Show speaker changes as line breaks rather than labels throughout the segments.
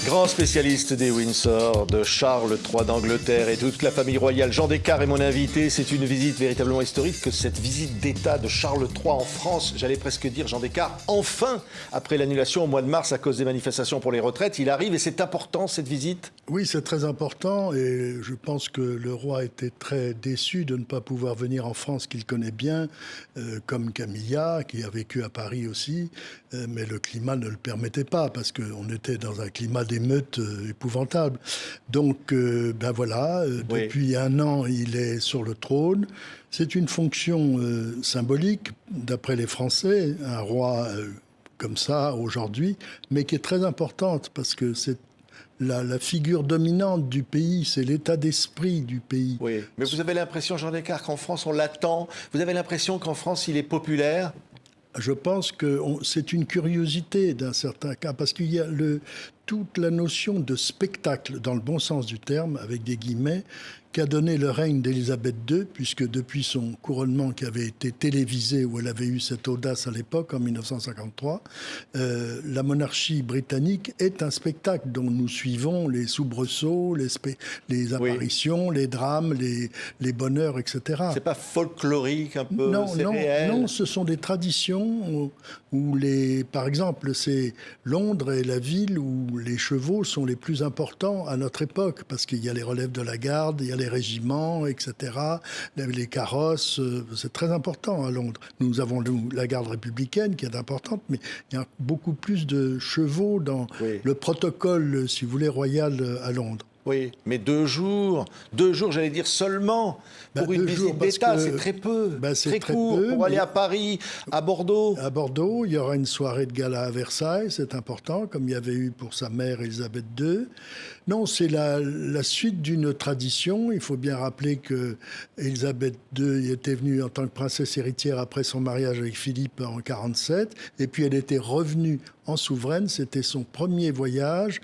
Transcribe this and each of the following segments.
Grand spécialiste des Windsor, de Charles III d'Angleterre et toute la famille royale. Jean Descartes est mon invité. C'est une visite véritablement historique que cette visite d'État de Charles III en France. J'allais presque dire, Jean Descartes, enfin, après l'annulation au mois de mars à cause des manifestations pour les retraites, il arrive et c'est important cette visite.
Oui, c'est très important et je pense que le roi était très déçu de ne pas pouvoir venir en France qu'il connaît bien, comme Camilla, qui a vécu à Paris aussi, mais le climat ne le permettait pas parce qu'on était dans un climat d'émeute épouvantable. Donc, ben voilà,
Oui.
depuis un an, il est sur le trône. C'est une fonction symbolique, d'après les Français, un roi comme ça aujourd'hui, mais qui est très importante parce que c'est la figure dominante du pays, c'est l'état d'esprit du pays.
Oui, mais vous avez l'impression, Jean Descartes, qu'en France, on l'attend. Vous avez l'impression qu'en France, il est populaire.
Je pense que c'est une curiosité d'un certain cas, parce qu'il y a toute la notion de spectacle, dans le bon sens du terme, avec des guillemets, qu'a donné le règne d'Élisabeth II, puisque depuis son couronnement qui avait été télévisé, où elle avait eu cette audace à l'époque, en 1953, la monarchie britannique est un spectacle dont nous suivons les soubresauts, les apparitions, les drames, les bonheurs, etc.
C'est pas folklorique un peu, c'est réel.
Non, ce sont des traditions où par exemple, c'est Londres est la ville où les chevaux sont les plus importants à notre époque, parce qu'il y a les relèves de la garde, il y a les régiments, etc., les carrosses, c'est très important à Londres. Nous avons la garde républicaine qui est importante, mais il y a beaucoup plus de chevaux dans le protocole, si vous voulez, royal à Londres.
Oui, mais 2 jours, j'allais dire seulement, pour une visite d'État, c'est très peu, très court, pour aller à Paris, à Bordeaux.
À Bordeaux, il y aura une soirée de gala à Versailles, c'est important, comme il y avait eu pour sa mère Élisabeth II. Non, c'est la suite d'une tradition. Il faut bien rappeler que Élisabeth II était venue en tant que princesse héritière après son mariage avec Philippe en 1947, et puis elle était revenue en souveraine. C'était son premier voyage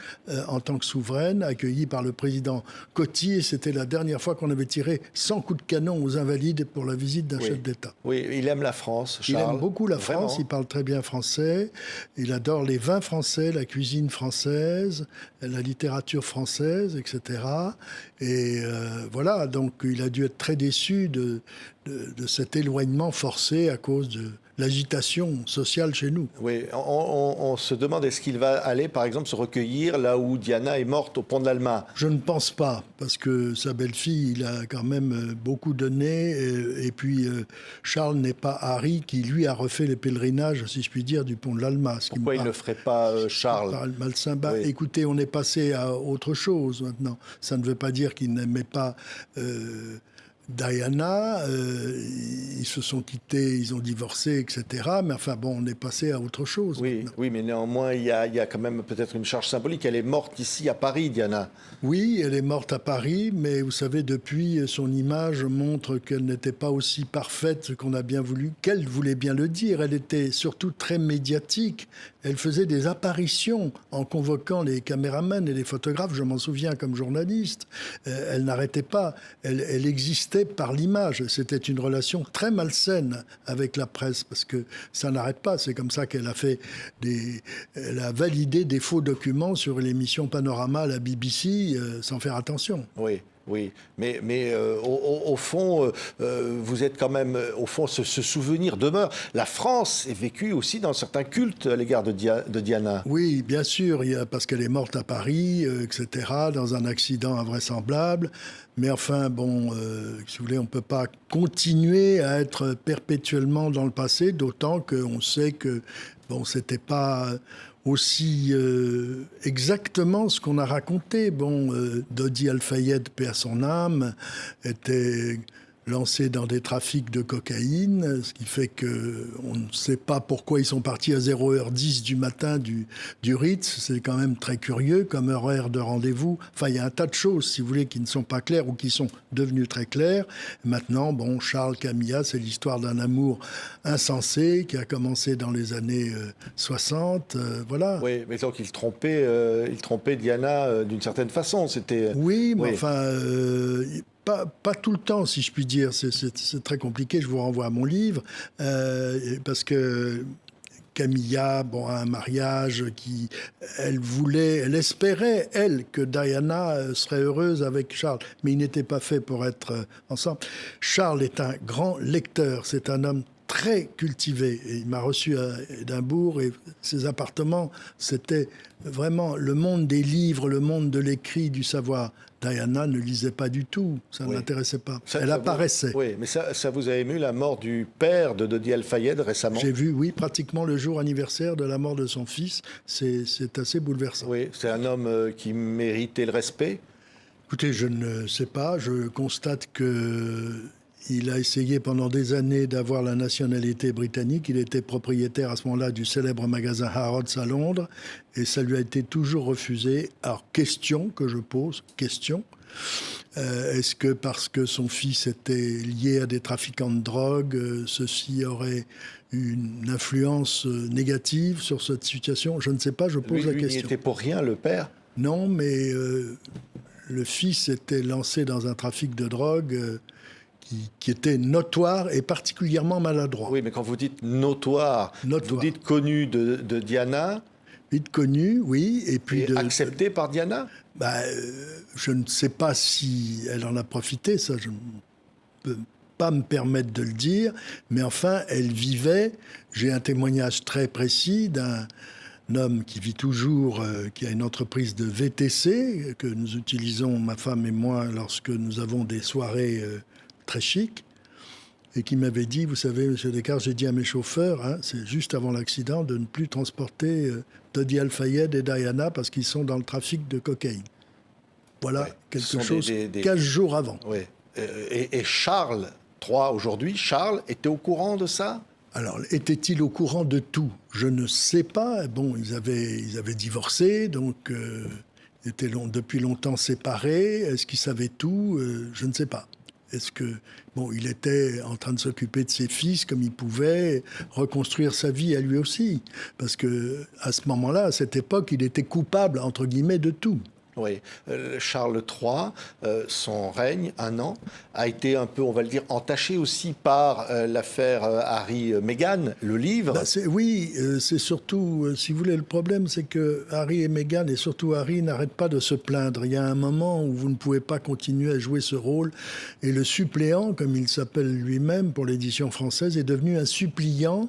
en tant que souveraine, accueillie par le président Coty, et c'était la dernière fois qu'on avait tiré 100 coups de canon aux Invalides pour la visite d'un chef d'État.
Oui, il aime la France, Charles.
Il aime beaucoup la France,
Vraiment.
il parle très bien français, il adore les vins français, la cuisine française, la littérature française, etc. Et voilà, donc il a dû être très déçu de cet éloignement forcé à cause de l'agitation sociale chez nous.
Oui, on se demande est-ce qu'il va aller, par exemple, se recueillir là où Diana est morte, au pont de l'Alma.
Je ne pense pas, parce que sa belle-fille, il a quand même beaucoup donné. Et puis, Charles n'est pas Harry, qui, lui, a refait les pèlerinages, si je puis dire, du pont de l'Alma.
Pourquoi il ne ferait pas Charles?
Malsain. Bah, oui. Écoutez, on est passé à autre chose maintenant. Ça ne veut pas dire qu'il n'aimait pas... Diana, ils se sont quittés, ils ont divorcé, etc. Mais enfin bon, on est passé à autre chose.
Oui, mais néanmoins, il y a quand même peut-être une charge symbolique. Elle est morte ici à Paris, Diana.
Oui, elle est morte à Paris, mais vous savez, depuis, son image montre qu'elle n'était pas aussi parfaite qu'on a bien voulu, qu'elle voulait bien le dire. Elle était surtout très médiatique. Elle faisait des apparitions en convoquant les caméramans et les photographes, je m'en souviens comme journaliste. Elle n'arrêtait pas, elle existait par l'image. C'était une relation très malsaine avec la presse, parce que ça n'arrête pas. C'est comme ça qu'elle a fait elle a validé des faux documents sur l'émission Panorama à la BBC, sans faire attention.
Oui, mais au fond, vous êtes quand même... Au fond, ce souvenir demeure. La France est vécue aussi dans certains cultes à l'égard de Diana.
Oui, bien sûr, parce qu'elle est morte à Paris, etc., dans un accident invraisemblable. Mais enfin, bon, si vous voulez, on ne peut pas continuer à être perpétuellement dans le passé, d'autant qu'on sait que, bon, c'était pas... aussi exactement ce qu'on a raconté. Bon, Dodi Al-Fayed, paix à son âme, était lancé dans des trafics de cocaïne, ce qui fait qu'on ne sait pas pourquoi ils sont partis à 0h10 du matin du Ritz. C'est quand même très curieux comme horaire de rendez-vous. Enfin, il y a un tas de choses, si vous voulez, qui ne sont pas claires ou qui sont devenues très claires. Maintenant, bon, Charles, Camilla, c'est l'histoire d'un amour insensé qui a commencé dans les années 60, voilà.
Oui, mais donc il trompait Diana d'une certaine façon. C'était...
Oui, mais enfin... Pas tout le temps, si je puis dire. C'est très compliqué. Je vous renvoie à mon livre. Parce que Camilla, bon, à un mariage elle espérait, elle, que Diana serait heureuse avec Charles, mais ils n'étaient pas faits pour être ensemble. Charles est un grand lecteur, c'est un homme très cultivé. Et il m'a reçu à Édimbourg et ses appartements, c'était vraiment le monde des livres, le monde de l'écrit, du savoir. Diana ne lisait pas du tout, ça ne l'intéressait pas. Elle apparaissait.
Oui, mais ça vous a ému la mort du père de Dodi Al-Fayed récemment?
J'ai vu, oui, pratiquement le jour anniversaire de la mort de son fils. C'est assez bouleversant.
Oui, c'est un homme qui méritait le respect?
Écoutez, je ne sais pas. Je constate qu'il a essayé pendant des années d'avoir la nationalité britannique. Il était propriétaire à ce moment-là du célèbre magasin Harrods à Londres et ça lui a été toujours refusé. Alors, question que je pose, est-ce que parce que son fils était lié à des trafiquants de drogue, ceci aurait une influence négative sur cette situation? Je ne sais pas, je pose la question.
Lui n'était pour rien, le père?
Non, mais le fils était lancé dans un trafic de drogue qui était notoire et particulièrement maladroit.
Oui, mais quand vous dites notoire. Vous dites connu de Diana?
Vite connu, oui. Et puis
accepté par Diana?
Je ne sais pas si elle en a profité, ça je ne peux pas me permettre de le dire, mais enfin, elle vivait. J'ai un témoignage très précis d'un homme qui vit toujours, qui a une entreprise de VTC, que nous utilisons, ma femme et moi, lorsque nous avons des soirées très chic, et qui m'avait dit, vous savez, M. Descartes, j'ai dit à mes chauffeurs, c'est juste avant l'accident, de ne plus transporter Dodi Al-Fayed et Diana parce qu'ils sont dans le trafic de cocaïne. Voilà quelque chose 15 jours avant.
Oui. Et Charles III, aujourd'hui, Charles était au courant de ça?
Alors, était-il au courant de tout? Je ne sais pas. Bon, ils avaient divorcé, donc ils étaient depuis longtemps séparés. Est-ce qu'il savait tout? Je ne sais pas. Est-ce que, il était en train de s'occuper de ses fils comme il pouvait, reconstruire sa vie à lui aussi? Parce que à ce moment-là, à cette époque, il était coupable, entre guillemets, de tout.
Oui, Charles III, son règne, un an, a été un peu, on va le dire, entaché aussi par l'affaire Harry et Meghan, le livre.
C'est surtout, si vous voulez, le problème, c'est que Harry et Meghan, et surtout Harry, n'arrêtent pas de se plaindre. Il y a un moment où vous ne pouvez pas continuer à jouer ce rôle, et le suppléant, comme il s'appelle lui-même pour l'édition française, est devenu un suppliant,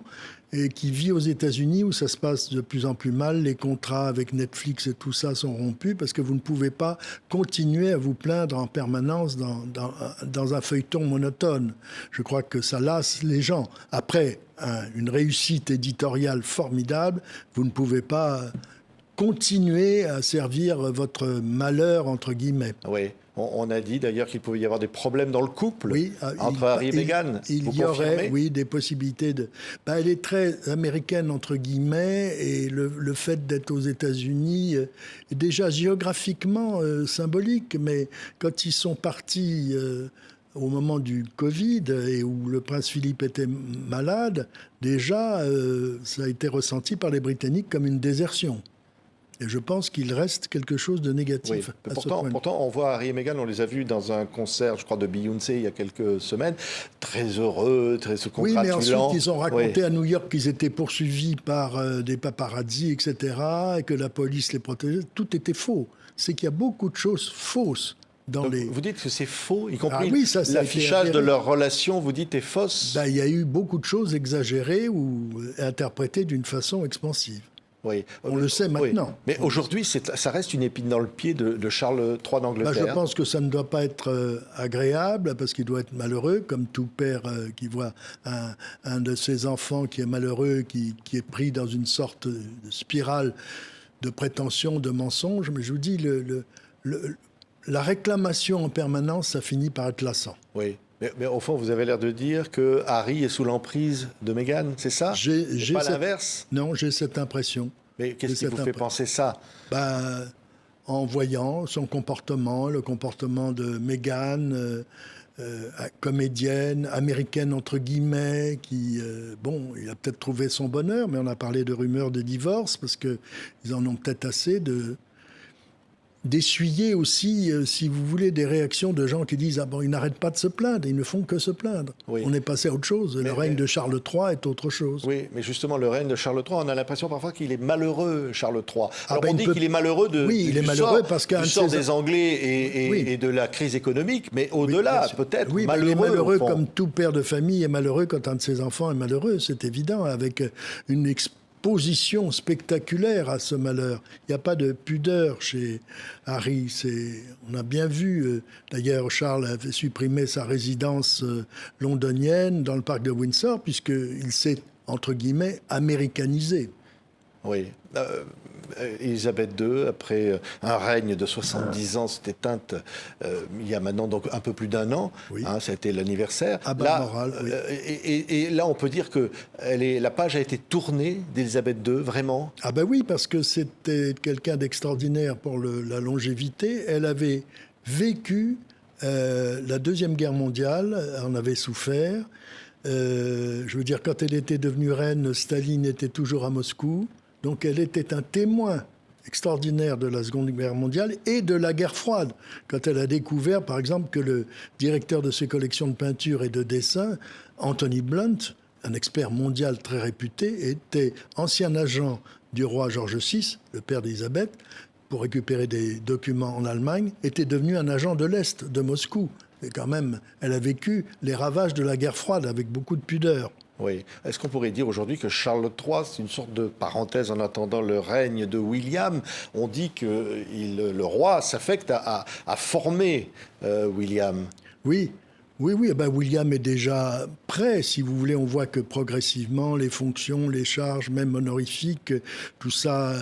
et qui vit aux États-Unis où ça se passe de plus en plus mal. Les contrats avec Netflix et tout ça sont rompus parce que vous ne pouvez pas continuer à vous plaindre en permanence dans un feuilleton monotone. Je crois que ça lasse les gens. Après une réussite éditoriale formidable, vous ne pouvez pas continuer à servir votre malheur, entre guillemets.
Oui. On a dit d'ailleurs qu'il pouvait y avoir des problèmes dans le couple entre Harry et Meghan.
Il y aurait, des possibilités de... elle est très américaine, entre guillemets, et le fait d'être aux États-Unis est déjà géographiquement symbolique, mais quand ils sont partis au moment du Covid et où le prince Philippe était malade, déjà, ça a été ressenti par les Britanniques comme une désertion. Et je pense qu'il reste quelque chose de négatif.
Oui. Pourtant, on voit Harry et Meghan, on les a vus dans un concert, je crois, de Beyoncé il y a quelques semaines, très heureux, très se congratulant.
Oui, mais ensuite, ils ont raconté à New York qu'ils étaient poursuivis par des paparazzis, etc., et que la police les protégeait. Tout était faux. C'est qu'il y a beaucoup de choses fausses.
Vous dites que c'est faux, y compris l'affichage de leur relation, vous dites, est fausse?
Il y a eu beaucoup de choses exagérées ou interprétées d'une façon expansive.
Oui.
On le sait maintenant.
Oui. Mais aujourd'hui, ça reste une épine dans le pied de Charles III d'Angleterre.
Je pense que ça ne doit pas être agréable, parce qu'il doit être malheureux, comme tout père qui voit un de ses enfants qui est malheureux, qui est pris dans une sorte de spirale de prétention, de mensonge. Mais je vous dis, la réclamation en permanence, ça finit par être lassant.
Oui. Mais au fond, vous avez l'air de dire que Harry est sous l'emprise de Meghan, c'est ça? Pas l'inverse?
Non, j'ai cette impression.
Mais qu'est-ce qui vous fait penser ça?
En voyant son comportement, le comportement de Meghan, comédienne, américaine entre guillemets, qui, il a peut-être trouvé son bonheur, mais on a parlé de rumeurs de divorce, parce qu'ils en ont peut-être assez d'essuyer aussi, si vous voulez, des réactions de gens qui disent « Ah bon, ils n'arrêtent pas de se plaindre, ils ne font que se plaindre.
Oui.
On est passé à autre chose. Le règne de Charles III est autre chose. »
Oui, mais justement, le règne de Charles III, on a l'impression parfois qu'il est malheureux, Charles III. Alors
ben,
on dit qu'il est malheureux du sort des Anglais et de la crise économique, mais au-delà, peut-être malheureux.
Il est malheureux comme tout père de famille est malheureux quand un de ses enfants est malheureux, c'est évident, avec une exposition spectaculaire à ce malheur. Il n'y a pas de pudeur chez Harry. On a bien vu, d'ailleurs, Charles avait supprimé sa résidence londonienne dans le parc de Windsor, puisqu'il s'est, entre guillemets, américanisé.
Oui. Élisabeth II, après un règne de 70 ans, s'est éteinte il y a maintenant donc un peu plus d'un an. Oui. Ça a été l'anniversaire.
À bas moral, oui.
Et là, on peut dire que la page a été tournée d'Élisabeth II, vraiment.
Ah ben oui, parce que c'était quelqu'un d'extraordinaire pour la longévité. Elle avait vécu la Deuxième Guerre mondiale, en avait souffert. Je veux dire, quand elle était devenue reine, Staline était toujours à Moscou. Donc elle était un témoin extraordinaire de la Seconde Guerre mondiale et de la guerre froide. Quand elle a découvert, par exemple, que le directeur de ses collections de peinture et de dessin, Anthony Blunt, un expert mondial très réputé, était ancien agent du roi George VI, le père d'Élisabeth, pour récupérer des documents en Allemagne, était devenu un agent de l'Est, de Moscou. Et quand même, elle a vécu les ravages de la guerre froide avec beaucoup de pudeur.
Oui. Est-ce qu'on pourrait dire aujourd'hui que Charles III, c'est une sorte de parenthèse en attendant le règne de William? On dit que le roi s'affecte à former William.
Oui. Oui, ben William est déjà prêt, si vous voulez. On voit que progressivement, les fonctions, les charges, même honorifiques, tout ça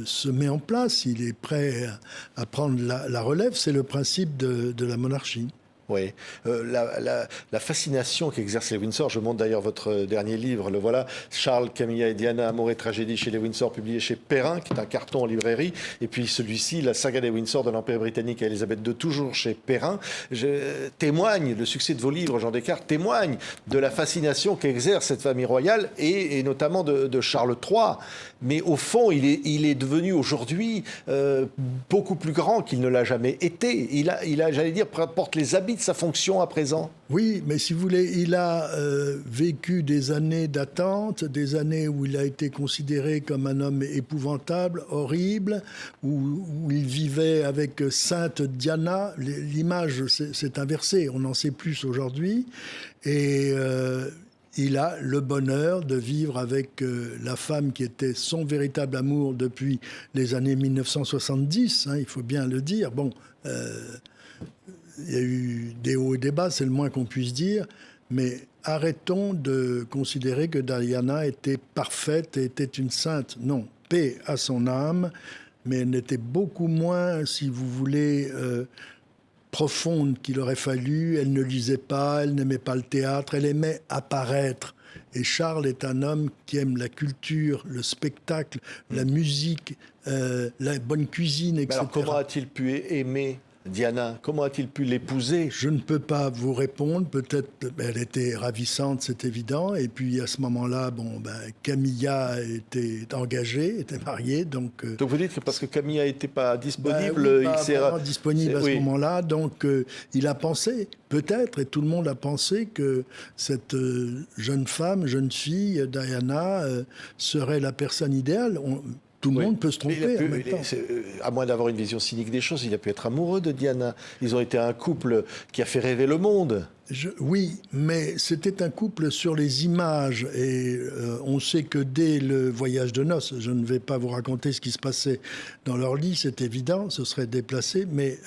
se met en place. Il est prêt à prendre la relève. C'est le principe de la monarchie.
Oui, la fascination qu'exercent les Windsor, je montre d'ailleurs votre dernier livre, le voilà, Charles, Camilla et Diana, Amour et tragédie chez les Windsor, publié chez Perrin, qui est un carton en librairie, et puis celui-ci, La saga des Windsor de l'Empire britannique à Élisabeth II, toujours chez Perrin. Le succès de vos livres, Jean Descartes, témoigne de la fascination qu'exerce cette famille royale, et notamment de Charles III. Mais au fond, il est devenu aujourd'hui beaucoup plus grand qu'il ne l'a jamais été. Il a, j'allais dire, porte les habits de sa fonction à présent.
Oui, mais si vous voulez, il a vécu des années d'attente, des années où il a été considéré comme un homme épouvantable, horrible, où il vivait avec Sainte Diana. L'image s'est inversée, on en sait plus aujourd'hui. Et il a le bonheur de vivre avec la femme qui était son véritable amour depuis les années 1970, il faut bien le dire. Bon, il y a eu des hauts et des bas, c'est le moins qu'on puisse dire, mais arrêtons de considérer que Diana était parfaite et était une sainte. Non, paix à son âme, mais elle n'était beaucoup moins, si vous voulez, profonde qu'il aurait fallu. Elle ne lisait pas, elle n'aimait pas le théâtre, elle aimait apparaître. Et Charles est un homme qui aime la culture, le spectacle, la musique, la bonne cuisine, etc.
Mais alors comment a-t-il pu aimer Diana? Comment a-t-il pu l'épouser?
Je ne peux pas vous répondre. Peut-être, elle était ravissante, c'est évident. Et puis à ce moment-là, Camilla était engagée, était mariée. Donc
vous dites que parce que Camilla n'était pas disponible,
il s'est disponible à ce moment-là. Donc il a pensé, peut-être, et tout le monde a pensé que cette jeune fille, Diana, serait la personne idéale. Tout le monde peut se tromper.
À moins d'avoir une vision cynique des choses, il a pu être amoureux de Diana. Ils ont été un couple qui a fait rêver le monde.
Oui, mais c'était un couple sur les images. Et on sait que dès le voyage de noces, je ne vais pas vous raconter ce qui se passait dans leur lit, c'est évident, ce serait déplacé. Mais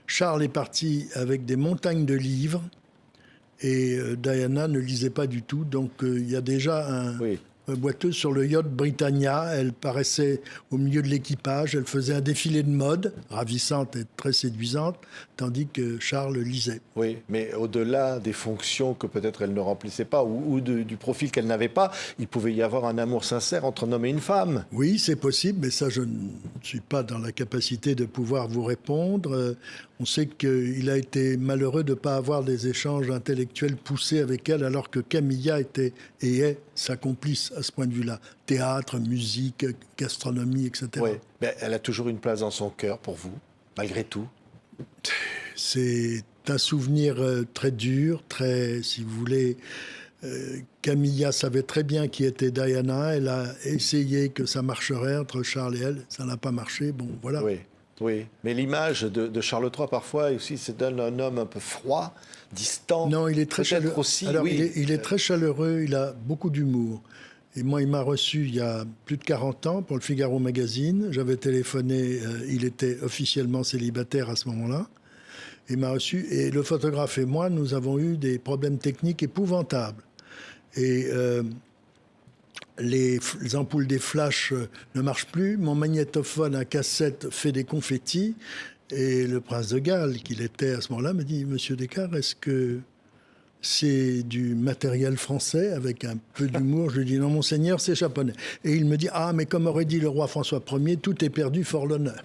Charles est parti avec des montagnes de livres et Diana ne lisait pas du tout. Donc il y a déjà un... Oui. Boiteuse sur le yacht Britannia. Elle paraissait au milieu de l'équipage. Elle faisait un défilé de mode, ravissante et très séduisante, tandis que Charles lisait.
Oui, mais au-delà des fonctions que peut-être elle ne remplissait pas ou du profil qu'elle n'avait pas, il pouvait y avoir un amour sincère entre un homme et une femme.
Oui, c'est possible, mais ça, je ne suis pas dans la capacité de pouvoir vous répondre. On sait qu'il a été malheureux de ne pas avoir des échanges intellectuels poussés avec elle, alors que Camilla était et est sa complice à ce point de vue-là. Théâtre, musique, gastronomie, etc.
Oui, mais elle a toujours une place dans son cœur pour vous. malgré tout?
C'est un souvenir très dur, très, si vous voulez... Camilla savait très bien qui était Diana. Elle a essayé que ça marcherait entre Charles et elle. Ça n'a pas marché. Bon, voilà.
Oui, oui. Mais l'image de Charles III, parfois, aussi, c'est d'un homme un peu froid, distant.
Non, il est très chaleureux.
Aussi,
alors,
oui.
il est très chaleureux. Il a beaucoup d'humour. Et moi, il m'a reçu il y a plus de 40 ans pour le Figaro Magazine. J'avais téléphoné. Il était officiellement célibataire à ce moment-là. Il m'a reçu. Et le photographe et moi, nous avons eu des problèmes techniques épouvantables. Et les ampoules des flashs ne marchent plus. Mon magnétophone à cassette fait des confettis. Et le prince de Galles, qu'il était à ce moment-là, me dit « Monsieur Descartes, est-ce que c'est du matériel français ?» Avec un peu d'humour, je lui dis « Non, monseigneur, c'est japonais. » Et il me dit « Ah, mais comme aurait dit le roi François Ier, tout est perdu, fort l'honneur. »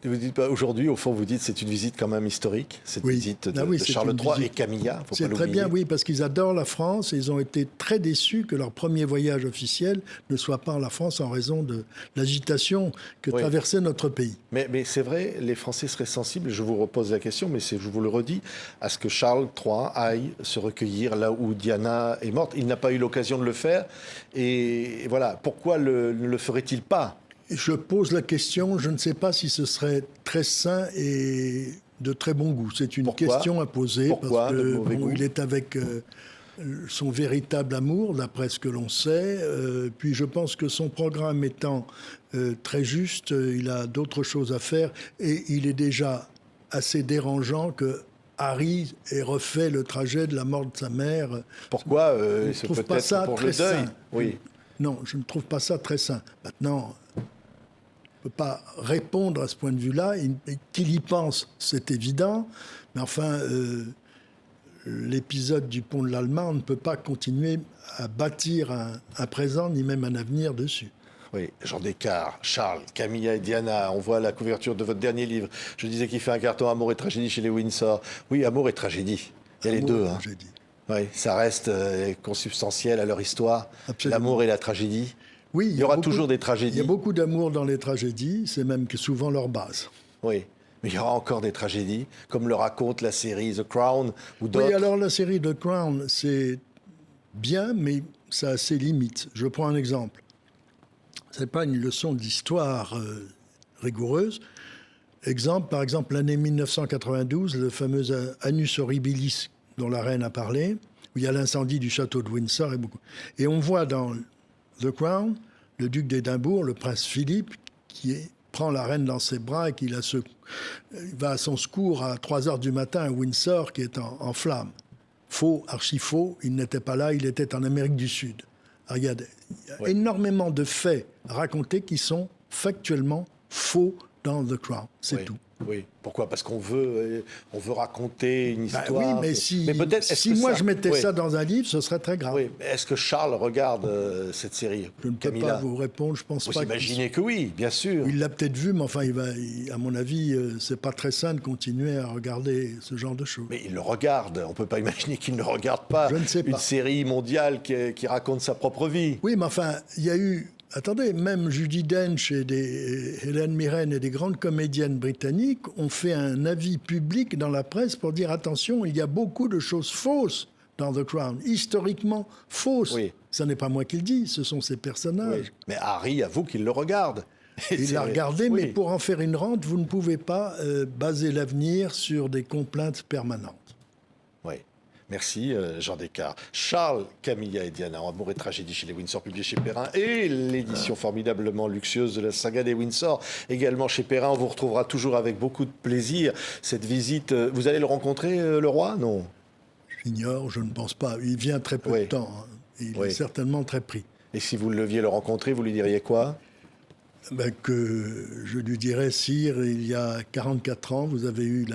Vous dites pas aujourd'hui, au fond, vous dites c'est une visite quand même historique, cette visite de Charles III et Camilla. Faut
c'est
pas
très bien, oui, parce qu'ils adorent la France et ils ont été très déçus que leur premier voyage officiel ne soit pas en la France en raison de l'agitation que traversait notre pays.
Mais c'est vrai, les Français seraient sensibles, je vous repose la question, mais je vous le redis, à ce que Charles III aille se recueillir là où Diana est morte. Il n'a pas eu l'occasion de le faire. Et voilà, pourquoi ne le ferait-il pas ?
Je pose la question, je ne sais pas si ce serait très sain et de très bon goût. C'est une question à poser.
Pourquoi
parce que il est avec son véritable amour, d'après ce que l'on sait. Puis je pense que son programme étant très juste, il a d'autres choses à faire. Et il est déjà assez dérangeant que Harry ait refait le trajet de la mort de sa mère.
Pourquoi
je ne trouve pas ça très sain.
Oui.
Non, je ne trouve pas ça très sain. Maintenant... On ne peut pas répondre à ce point de vue-là. Qu'il y pense, c'est évident. Mais enfin, l'épisode du pont de l'Allemagne, on ne peut pas continuer à bâtir un présent ni même un avenir dessus.
Oui, Jean Descartes, Charles, Camilla et Diana, on voit la couverture de votre dernier livre. Je disais qu'il fait un carton Amour et tragédie chez les Windsor. Oui, Amour et tragédie. Il y a les deux. Hein. Oui, ça reste consubstantiel à leur histoire. Absolument. L'amour et la tragédie.
Oui,
il y aura toujours des tragédies.
Il y a beaucoup d'amour dans les tragédies, c'est même que souvent leur base.
Oui, mais il y aura encore des tragédies, comme le raconte la série The Crown ou d'autres.
Oui, alors la série The Crown, c'est bien, mais ça a ses limites. Je prends un exemple. Ce n'est pas une leçon d'histoire rigoureuse. Par exemple, l'année 1992, le fameux Annus Horribilis dont la reine a parlé, où il y a l'incendie du château de Windsor. Et on voit dans The Crown, le duc d'Édimbourg, le prince Philippe, prend la reine dans ses bras et il va à son secours à 3 heures du matin à Windsor, qui est en flammes. Faux, archi faux, il n'était pas là, il était en Amérique du Sud. Alors, il y a énormément de faits racontés qui sont factuellement faux dans The Crown, c'est tout.
Oui, pourquoi ? Parce qu'on veut raconter une histoire.
Oui, mais si moi je mettais ça dans un livre, ce serait très grave.
Oui, mais est-ce que Charles regarde cette série ?
Je ne peux pas vous répondre, je pense pas.
Vous imaginez que oui, bien sûr.
Il l'a peut-être vu, mais enfin, à mon avis, c'est pas très sain de continuer à regarder ce genre de choses.
Mais il le regarde, on peut pas imaginer qu'il ne regarde pas.
Je ne sais pas.
Une série mondiale qui raconte sa propre vie.
Oui, mais enfin, il y a eu... Attendez, même Judi Dench et Hélène Mirren et des grandes comédiennes britanniques ont fait un avis public dans la presse pour dire attention, il y a beaucoup de choses fausses dans The Crown, historiquement fausses. Oui. Ce n'est pas moi qui le dis, ce sont ces personnages.
Oui. Mais Harry avoue qu'il le regarde.
Il l'a regardé, mais pour en faire une rente, vous ne pouvez pas baser l'avenir sur des complaintes permanentes.
Oui. Merci Jean Descartes. Charles, Camilla et Diana, Amour et tragédie chez les Windsor, publié chez Perrin, et l'édition formidablement luxueuse de la saga des Windsor, également chez Perrin. On vous retrouvera toujours avec beaucoup de plaisir. Cette visite, vous allez le rencontrer, le roi ? Non ?
J'ignore, je ne pense pas. Il vient très peu de temps. Hein. Il est certainement très pris.
Et si vous leviez le rencontrer, vous lui diriez quoi ?
Que je lui dirais, sire, il y a 44 ans, vous avez eu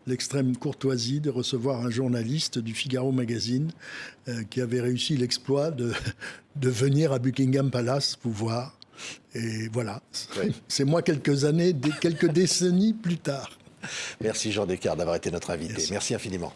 l'extrême courtoisie de recevoir un journaliste du Figaro Magazine qui avait réussi l'exploit de venir à Buckingham Palace vous voir. Et voilà, c'est moi quelques décennies plus tard.
Merci Jean Descartes d'avoir été notre invité. Merci infiniment.